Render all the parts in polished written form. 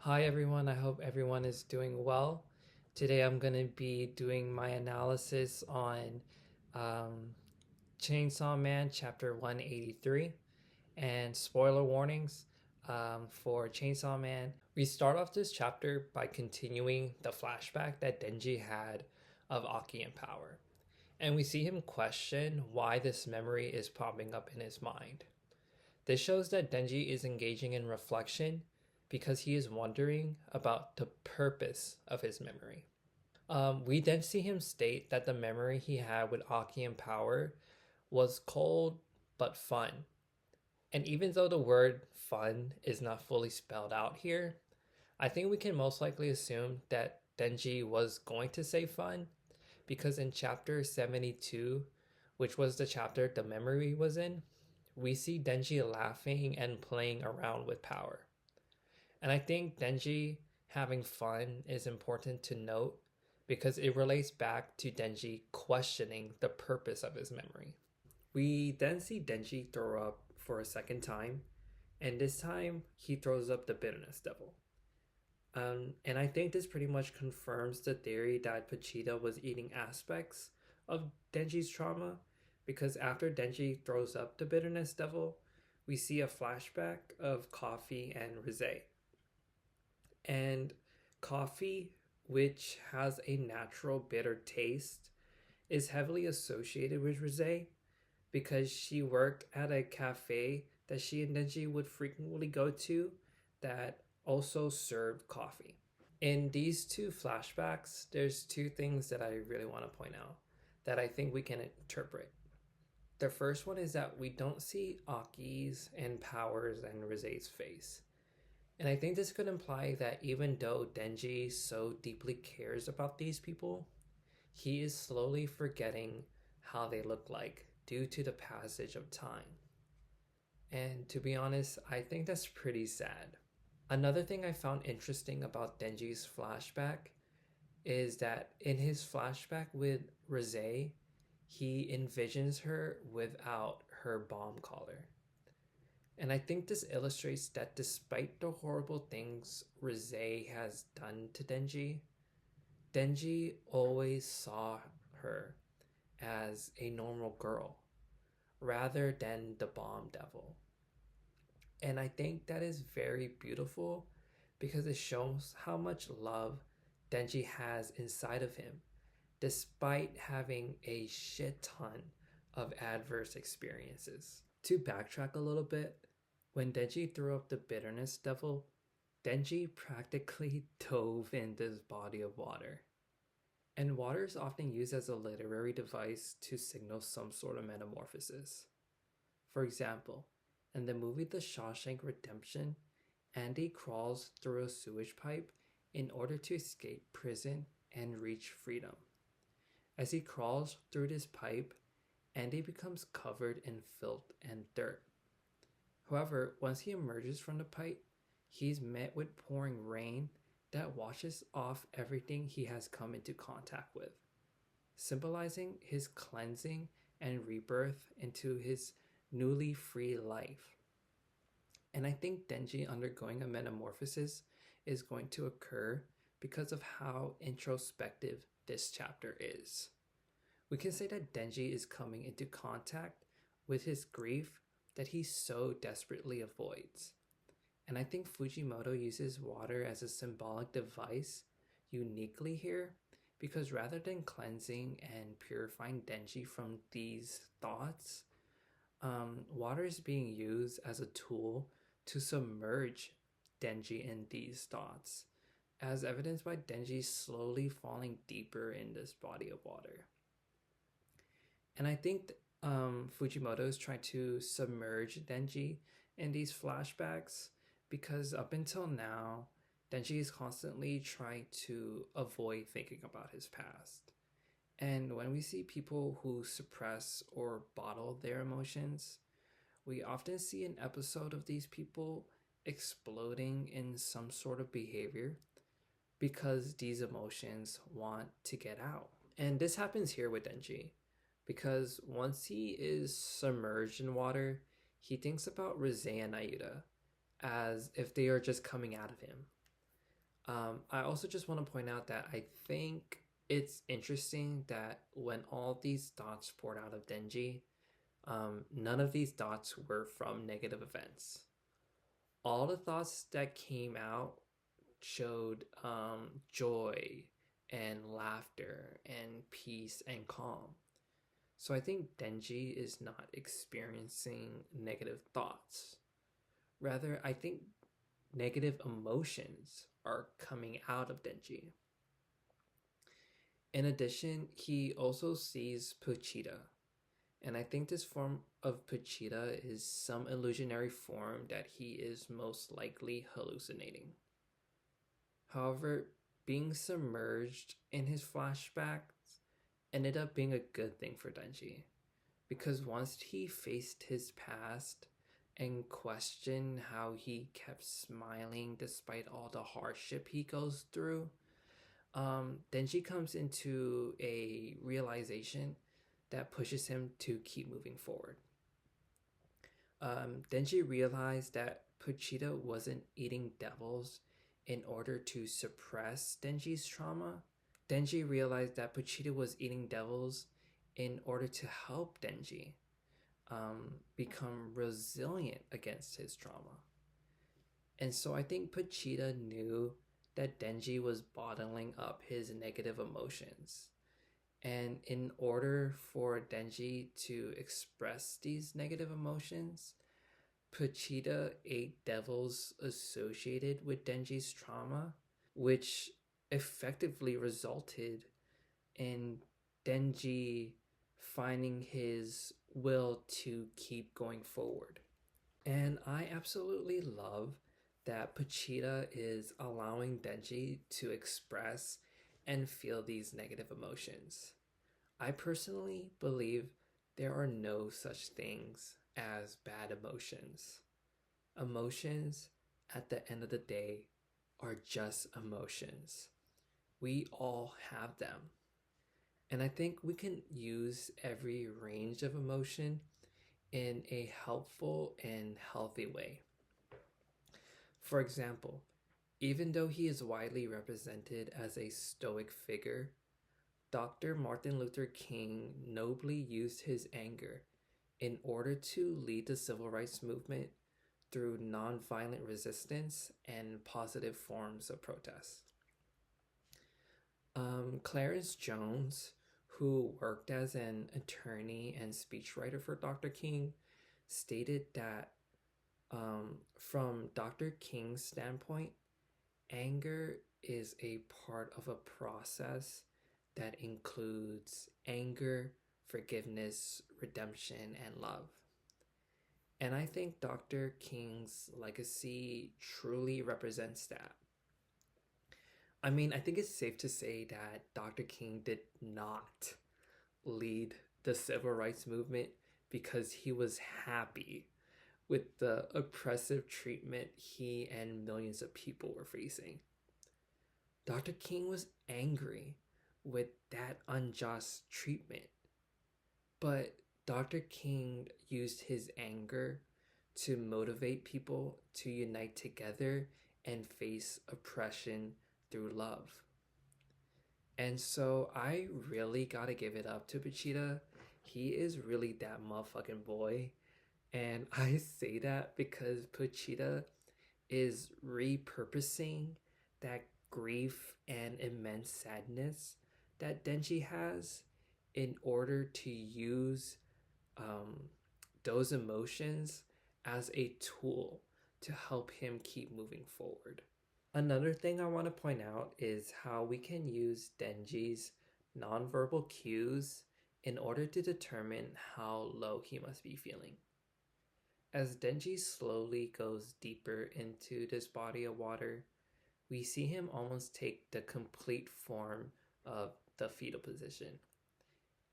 Hi everyone, I hope everyone is doing well. Today I'm going to be doing my analysis on um, Chainsaw Man Chapter 183 and spoiler warnings for Chainsaw Man. We start off this chapter by continuing the flashback that Denji had of Aki and Power. And we see him question why this memory is popping up in his mind. This shows that Denji is engaging in reflection because he is wondering about the purpose of his memory. We then see him state that the memory he had with Aki and Power was cold but fun. And even though the word fun is not fully spelled out here, I think we can most likely assume that Denji was going to say fun because in chapter 72, which was the chapter the memory was in, we see Denji laughing and playing around with Power. And I think Denji having fun is important to note because it relates back to Denji questioning the purpose of his memory. We then see Denji throw up for a second time, and this time he throws up the bitterness devil. And I think this pretty much confirms the theory that Pachita was eating aspects of Denji's trauma because after Denji throws up the bitterness devil, we see a flashback of Coffee and Rosé. And coffee, which has a natural bitter taste, is heavily associated with Rosé because she worked at a cafe that she and Denji would frequently go to that also served coffee. In these two flashbacks, there's two things that I really want to point out that I think we can interpret. The first one is that we don't see Aki's and Powers and Rosé's face. And I think this could imply that even though Denji so deeply cares about these people, he is slowly forgetting how they look like due to the passage of time. And to be honest, I think that's pretty sad. Another thing I found interesting about Denji's flashback is that in his flashback with Rosé, he envisions her without her bomb collar. And I think this illustrates that despite the horrible things Rosé has done to Denji, Denji always saw her as a normal girl rather than the bomb devil. And I think that is very beautiful because it shows how much love Denji has inside of him, despite having a shit ton of adverse experiences. To backtrack a little bit, when Denji threw up the bitterness devil, Denji practically dove in this body of water. And water is often used as a literary device to signal some sort of metamorphosis. For example, in the movie The Shawshank Redemption, Andy crawls through a sewage pipe in order to escape prison and reach freedom. As he crawls through this pipe, Andy becomes covered in filth and dirt. However, once he emerges from the pipe, he's met with pouring rain that washes off everything he has come into contact with, symbolizing his cleansing and rebirth into his newly free life. And I think Denji undergoing a metamorphosis is going to occur because of how introspective this chapter is. We can say that Denji is coming into contact with his grief that he so desperately avoids. And I think Fujimoto uses water as a symbolic device uniquely here because rather than cleansing and purifying Denji from these thoughts, water is being used as a tool to submerge Denji in these thoughts, as evidenced by Denji slowly falling deeper in this body of water. And I think Fujimoto is trying to submerge Denji in these flashbacks because up until now, Denji is constantly trying to avoid thinking about his past. And when we see people who suppress or bottle their emotions, we often see an episode of these people exploding in some sort of behavior because these emotions want to get out. And this happens here with Denji because once he is submerged in water, he thinks about Rosé and Ayuda as if they are just coming out of him. I also just want to point out that I think it's interesting that when all these thoughts poured out of Denji, none of these thoughts were from negative events. All the thoughts that came out showed joy and laughter and peace and calm. So I think Denji is not experiencing negative thoughts. Rather, I think negative emotions are coming out of Denji. In addition, he also sees Pochita, and I think this form of Pochita is some illusionary form that he is most likely hallucinating. However, being submerged in his flashbacks ended up being a good thing for Denji, because once he faced his past and questioned how he kept smiling despite all the hardship he goes through, Denji comes into a realization that pushes him to keep moving forward. Denji realized that Pochita wasn't eating devils in order to suppress Denji's trauma. Denji realized that Pochita was eating devils in order to help Denji become resilient against his trauma. And so I think Pochita knew that Denji was bottling up his negative emotions. And in order for Denji to express these negative emotions, Pochita ate devils associated with Denji's trauma, which effectively resulted in Denji finding his will to keep going forward. And I absolutely love that Pochita is allowing Denji to express and feel these negative emotions. I personally believe there are no such things as bad emotions. Emotions, at the end of the day, are just emotions. We all have them. And I think we can use every range of emotion in a helpful and healthy way. For example, even though he is widely represented as a stoic figure, Dr. Martin Luther King nobly used his anger in order to lead the civil rights movement through nonviolent resistance and positive forms of protest. Clarence Jones, who worked as an attorney and speechwriter for Dr. King, stated that from Dr. King's standpoint, anger is a part of a process that includes anger, forgiveness, redemption, and love. And I think Dr. King's legacy truly represents that. I mean, I think it's safe to say that Dr. King did not lead the civil rights movement because he was happy with the oppressive treatment he and millions of people were facing. Dr. King was angry with that unjust treatment, but Dr. King used his anger to motivate people to unite together and face oppression through love. And so I really gotta give it up to Vegeta. He is really that motherfucking boy. And I say that because Pochita is repurposing that grief and immense sadness that Denji has in order to use um, those emotions as a tool to help him keep moving forward. Another thing I want to point out is how we can use Denji's nonverbal cues in order to determine how low he must be feeling. As Denji slowly goes deeper into this body of water, we see him almost take the complete form of the fetal position.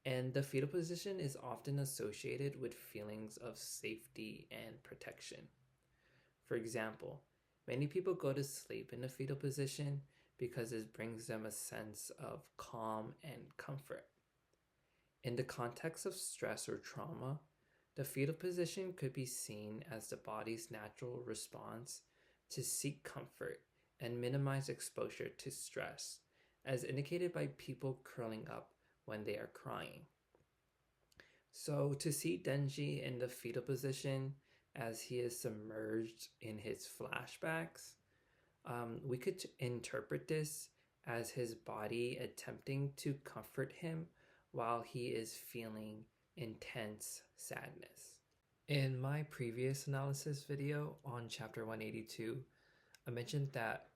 And the fetal position is often associated with feelings of safety and protection. For example, many people go to sleep in the fetal position because it brings them a sense of calm and comfort. In the context of stress or trauma, the fetal position could be seen as the body's natural response to seek comfort and minimize exposure to stress, as indicated by people curling up when they are crying. So, to see Denji in the fetal position as he is submerged in his flashbacks, we could interpret this as his body attempting to comfort him while he is feeling intense sadness. In my previous analysis video on chapter 182, I mentioned that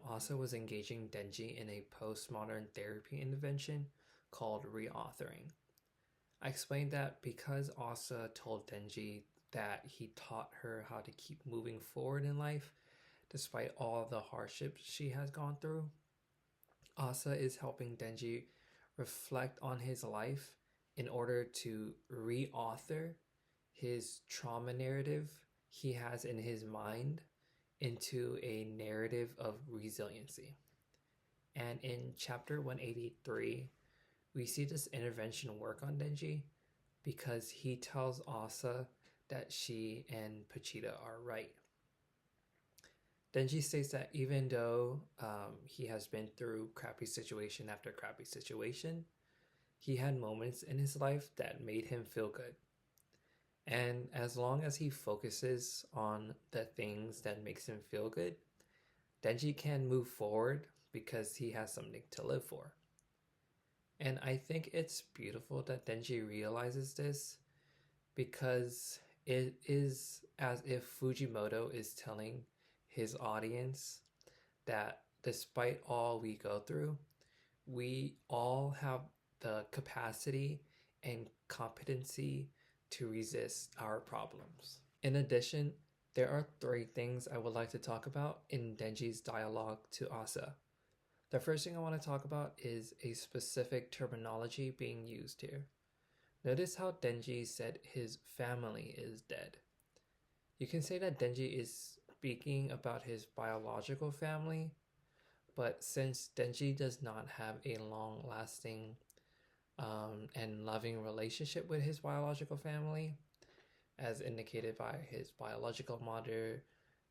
Asa was engaging Denji in a postmodern therapy intervention called reauthoring. I explained that because Asa told Denji that he taught her how to keep moving forward in life despite all the hardships she has gone through, Asa is helping Denji reflect on his life in order to reauthor his trauma narrative he has in his mind into a narrative of resiliency. And in chapter 183, we see this intervention work on Denji because he tells Asa that she and Pachita are right. Denji states that even though he has been through crappy situation after crappy situation, he had moments in his life that made him feel good. And as long as he focuses on the things that makes him feel good, Denji can move forward because he has something to live for. And I think it's beautiful that Denji realizes this because it is as if Fujimoto is telling his audience that despite all we go through, we all have the capacity and competency to resist our problems. In addition, there are 3 things I would like to talk about in Denji's dialogue to Asa. The first thing I want to talk about is a specific terminology being used here. Notice how Denji said his family is dead. You can say that Denji is speaking about his biological family, but since Denji does not have a long-lasting and loving relationship with his biological family, as indicated by his biological mother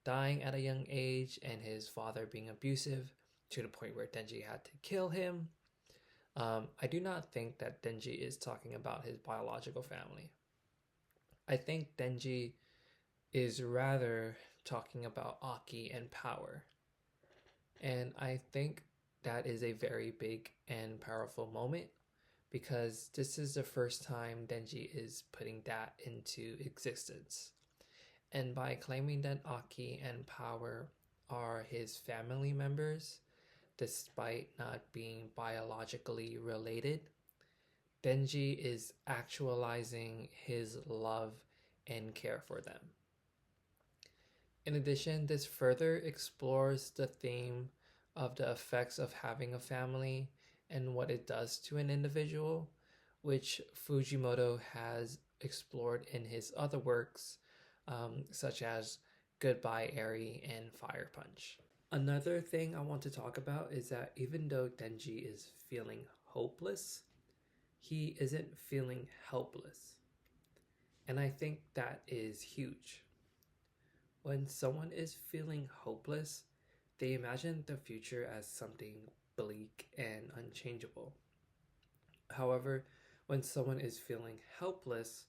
dying at a young age and his father being abusive to the point where Denji had to kill him, I do not think that Denji is talking about his biological family. I think Denji is rather talking about Aki and power. And I think that is a very big and powerful moment because this is the first time Denji is putting that into existence. And by claiming that Aki and power are his family members, despite not being biologically related, Denji is actualizing his love and care for them. In addition, this further explores the theme of the effects of having a family and what it does to an individual, which Fujimoto has explored in his other works, such as Goodbye Eri and Fire Punch. Another thing I want to talk about is that even though Denji is feeling hopeless, he isn't feeling helpless. And I think that is huge. When someone is feeling hopeless, they imagine the future as something bleak and unchangeable. However, when someone is feeling helpless,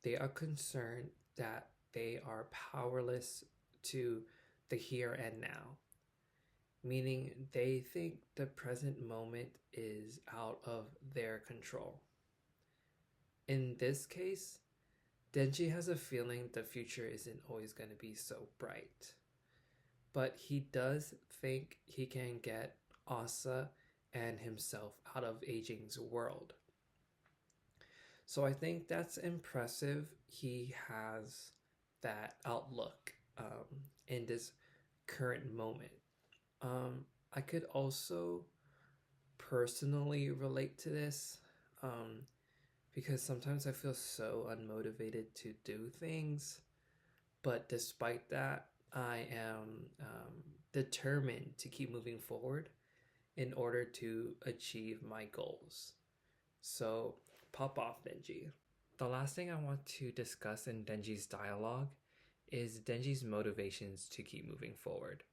they are concerned that they are powerless to the here and now, meaning they think the present moment is out of their control. In this case, Denji has a feeling the future isn't always going to be so bright, but he does think he can get Asa and himself out of Aging's world. So I think that's impressive. He has that outlook in this current moment. I could also personally relate to this because sometimes I feel so unmotivated to do things, but despite that, I am determined to keep moving forward in order to achieve my goals. So, pop off, Denji. The last thing I want to discuss in Denji's dialogue is Denji's motivations to keep moving forward.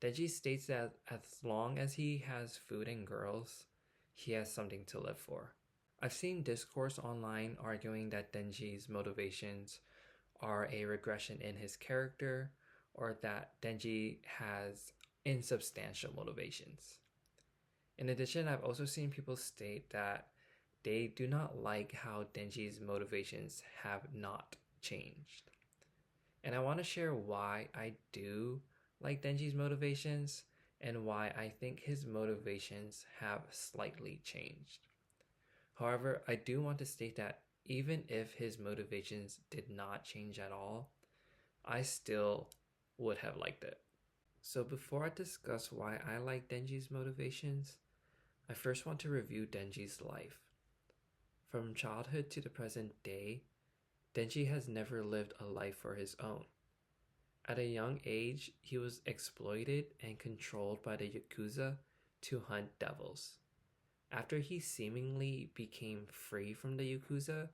Denji states that as long as he has food and girls, he has something to live for. I've seen discourse online arguing that Denji's motivations are a regression in his character or that Denji has insubstantial motivations. In addition, I've also seen people state that they do not like how Denji's motivations have not changed. And I want to share why I do like Denji's motivations and why I think his motivations have slightly changed. However, I do want to state that even if his motivations did not change at all, I still would have liked it. So before I discuss why I like Denji's motivations, I first want to review Denji's life. From childhood to the present day, Denji has never lived a life for his own. At a young age, he was exploited and controlled by the Yakuza to hunt devils. After he seemingly became free from the Yakuza,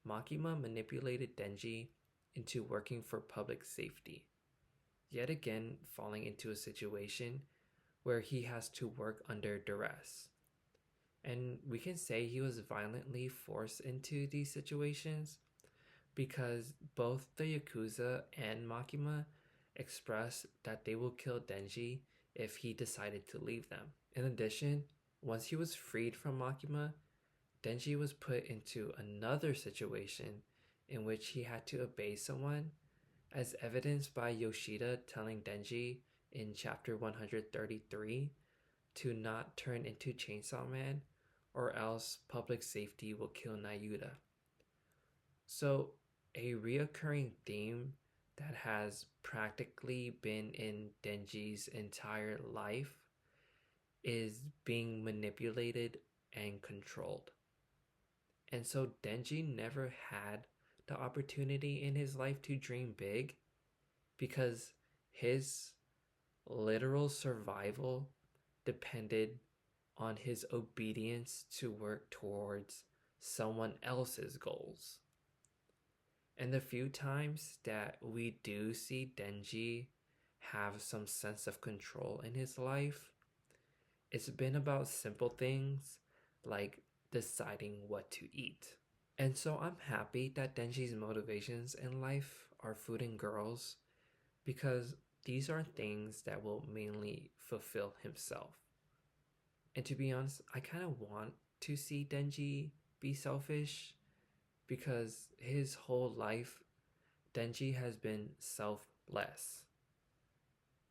Makima manipulated Denji into working for public safety, yet again falling into a situation where he has to work under duress. And we can say he was violently forced into these situations because both the Yakuza and Makima expressed that they will kill Denji if he decided to leave them. In addition, once he was freed from Makima, Denji was put into another situation in which he had to obey someone, as evidenced by Yoshida telling Denji in chapter 133 to not turn into Chainsaw Man or else public safety will kill Nayuta. So, a reoccurring theme that has practically been in Denji's entire life is being manipulated and controlled. And so Denji never had the opportunity in his life to dream big because his literal survival depended on his obedience to work towards someone else's goals. And the few times that we do see Denji have some sense of control in his life, it's been about simple things like deciding what to eat. And so I'm happy that Denji's motivations in life are food and girls because these are things that will mainly fulfill himself. And to be honest, I kind of want to see Denji be selfish because his whole life, Denji has been selfless.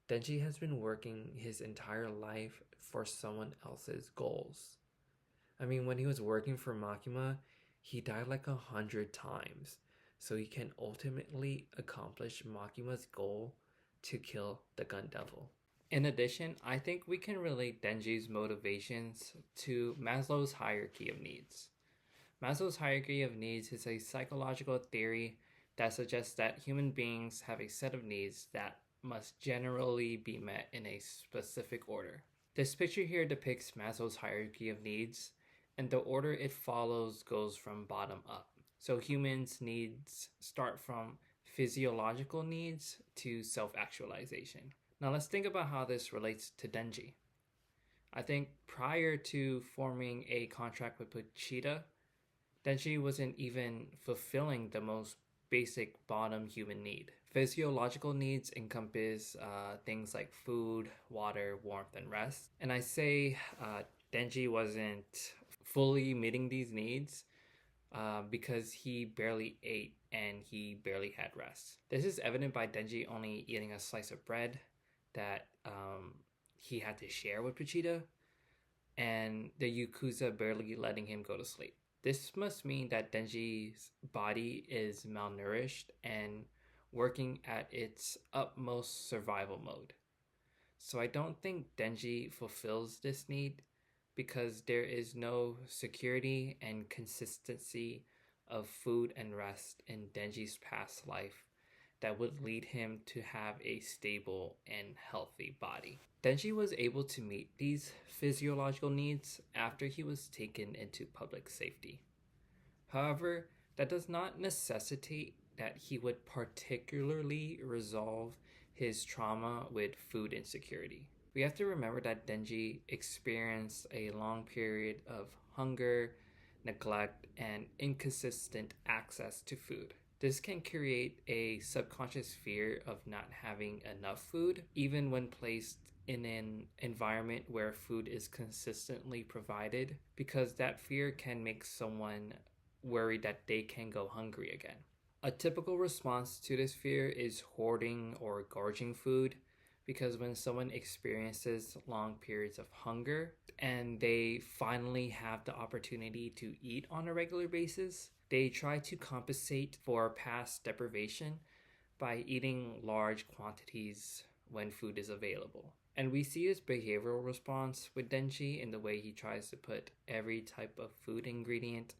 Denji has been working his entire life for someone else's goals. I mean, when he was working for Makima, he died like 100 times, so he can ultimately accomplish Makima's goal to kill the Gun Devil. In addition, I think we can relate Denji's motivations to Maslow's hierarchy of needs. Maslow's hierarchy of needs is a psychological theory that suggests that human beings have a set of needs that must generally be met in a specific order. This picture here depicts Maslow's hierarchy of needs, and the order it follows goes from bottom up. So humans' needs start from physiological needs to self-actualization. Now let's think about how this relates to Denji. I think prior to forming a contract with Pochita, Denji wasn't even fulfilling the most basic bottom human need. Physiological needs encompass things like food, water, warmth, and rest. And I say Denji wasn't fully meeting these needs because he barely ate and he barely had rest. This is evident by Denji only eating a slice of bread that he had to share with Pochita, and the Yakuza barely letting him go to sleep. This must mean that Denji's body is malnourished and working at its utmost survival mode. So I don't think Denji fulfills this need because there is no security and consistency of food and rest in Denji's past life that would lead him to have a stable and healthy body. Denji was able to meet these physiological needs after he was taken into public safety. However, that does not necessitate that he would particularly resolve his trauma with food insecurity. We have to remember that Denji experienced a long period of hunger, neglect, and inconsistent access to food. This can create a subconscious fear of not having enough food, even when placed in an environment where food is consistently provided, because that fear can make someone worried that they can go hungry again. A typical response to this fear is hoarding or gorging food, because when someone experiences long periods of hunger and they finally have the opportunity to eat on a regular basis, they try to compensate for past deprivation by eating large quantities when food is available. And we see this behavioral response with Denji in the way he tries to put every type of food ingredient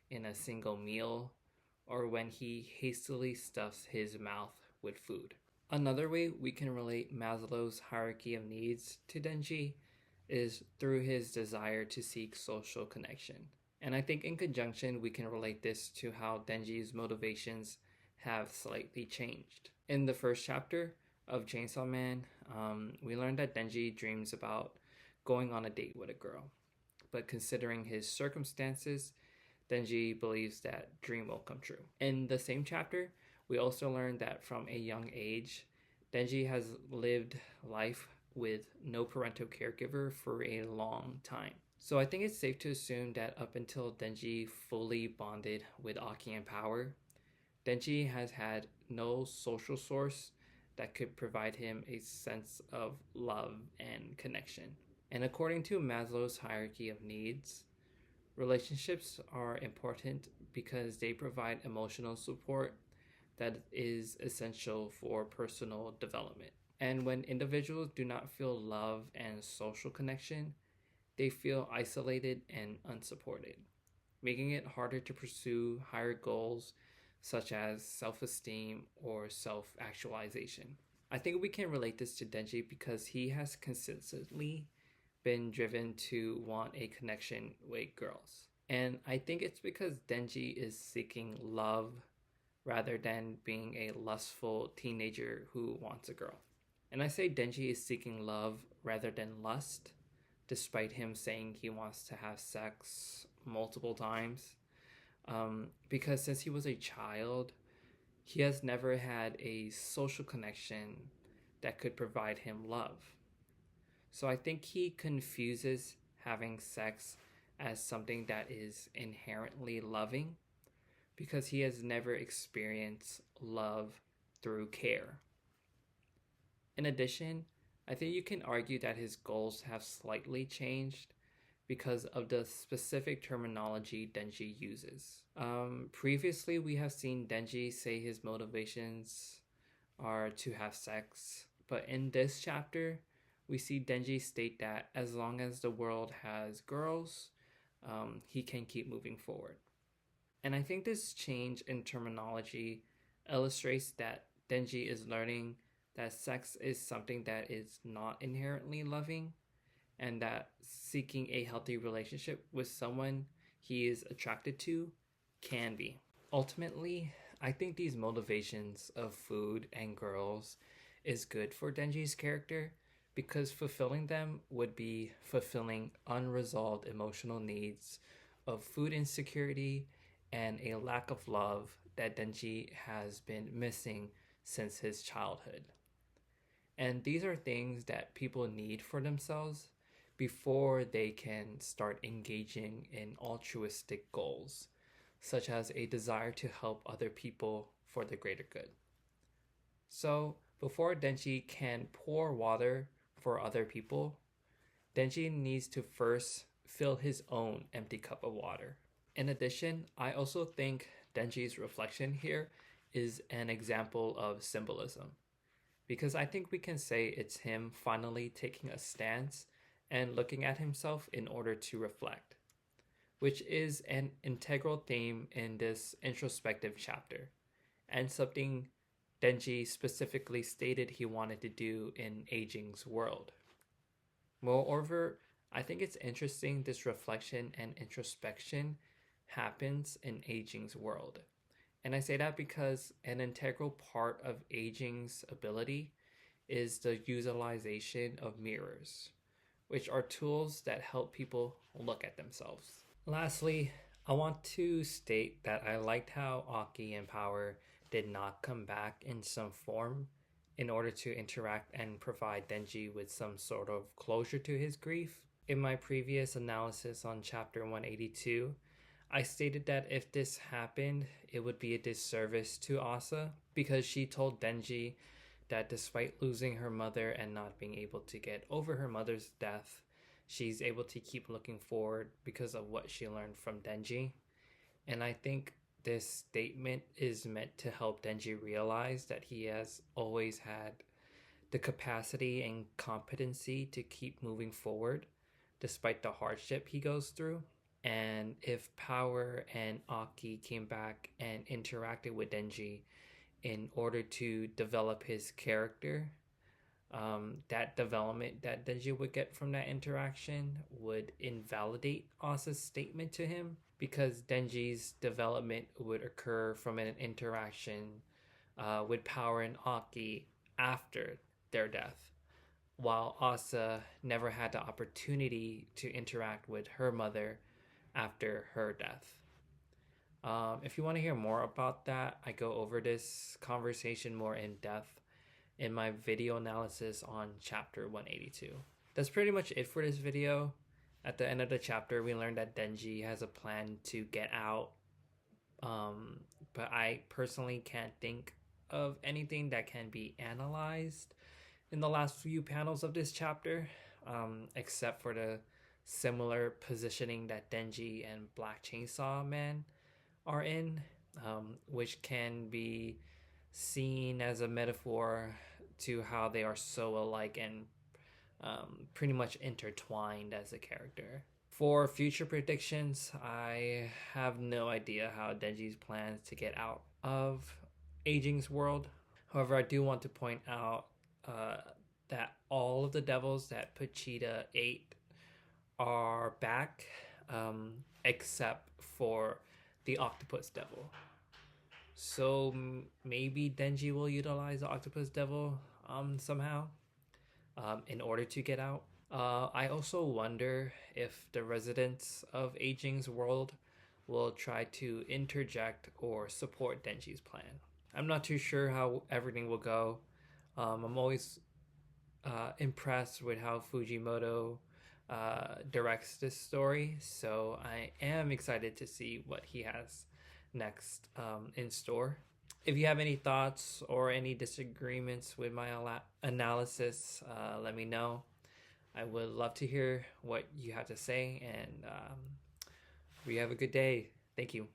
in a single meal, or when he hastily stuffs his mouth with food. Another way we can relate Maslow's hierarchy of needs to Denji is through his desire to seek social connection. And I think in conjunction, we can relate this to how Denji's motivations have slightly changed. In the first chapter of Chainsaw Man, we learned that Denji dreams about going on a date with a girl. But considering his circumstances, Denji believes that dream will come true. In the same chapter, we also learned that from a young age, Denji has lived life with no parental caregiver for a long time. So I think it's safe to assume that up until Denji fully bonded with Aki and Power, Denji has had no social source that could provide him a sense of love and connection. And according to Maslow's hierarchy of needs, relationships are important because they provide emotional support that is essential for personal development. And when individuals do not feel love and social connection, they feel isolated and unsupported, making it harder to pursue higher goals such as self-esteem or self-actualization. I think we can relate this to Denji because he has consistently been driven to want a connection with girls. And I think it's because Denji is seeking love rather than being a lustful teenager who wants a girl. And I say Denji is seeking love rather than lust, despite him saying he wants to have sex multiple times. Because since he was a child, he has never had a social connection that could provide him love. So I think he confuses having sex as something that is inherently loving because he has never experienced love through care. In addition, I think you can argue that his goals have slightly changed because of the specific terminology Denji uses. Previously, we have seen Denji say his motivations are to have sex, but in this chapter, we see Denji state that as long as the world has girls, he can keep moving forward. And I think this change in terminology illustrates that Denji is learning that sex is something that is not inherently loving, and that seeking a healthy relationship with someone he is attracted to can be. Ultimately, I think these motivations of food and girls is good for Denji's character because fulfilling them would be fulfilling unresolved emotional needs of food insecurity and a lack of love that Denji has been missing since his childhood. And these are things that people need for themselves before they can start engaging in altruistic goals, such as a desire to help other people for the greater good. So, before Denji can pour water for other people, Denji needs to first fill his own empty cup of water. In addition, I also think Denji's reflection here is an example of symbolism, because I think we can say it's him finally taking a stance and looking at himself in order to reflect, which is an integral theme in this introspective chapter, and something Denji specifically stated he wanted to do in Aging's world. Moreover, I think it's interesting this reflection and introspection happens in Aging's world. And I say that because an integral part of Aging's ability is the utilization of mirrors, which are tools that help people look at themselves. Lastly, I want to state that I liked how Aki and Power did not come back in some form in order to interact and provide Denji with some sort of closure to his grief. In my previous analysis on chapter 182, I stated that if this happened, it would be a disservice to Asa because she told Denji that despite losing her mother and not being able to get over her mother's death, she's able to keep looking forward because of what she learned from Denji. And I think this statement is meant to help Denji realize that he has always had the capacity and competency to keep moving forward despite the hardship he goes through. And if Power and Aki came back and interacted with Denji in order to develop his character, that development that Denji would get from that interaction would invalidate Asa's statement to him because Denji's development would occur from an interaction with Power and Aki after their death, while Asa never had the opportunity to interact with her mother after her death. If you want to hear more about that, I go over this conversation more in depth in my video analysis on chapter 182. That's pretty much it for this video. At the end of the chapter, we learned that Denji has a plan to get out, but I personally can't think of anything that can be analyzed in the last few panels of this chapter, except for the similar positioning that Denji and Black Chainsaw Man are in, which can be seen as a metaphor to how they are so alike and pretty much intertwined as a character. For future predictions, I have no idea how Denji's plans to get out of Aging's world. However, I do want to point out that all of the devils that Pachita ate are back, except for the octopus devil. So maybe Denji will utilize the octopus devil somehow in order to get out. I also wonder if the residents of Aging's world will try to interject or support Denji's plan. I'm not too sure how everything will go. I'm always impressed with how Fujimoto directs this story, so I am excited to see what he has next in store. If you have any thoughts or any disagreements with my analysis, let me know. I would love to hear what you have to say, and we have a good day. Thank you.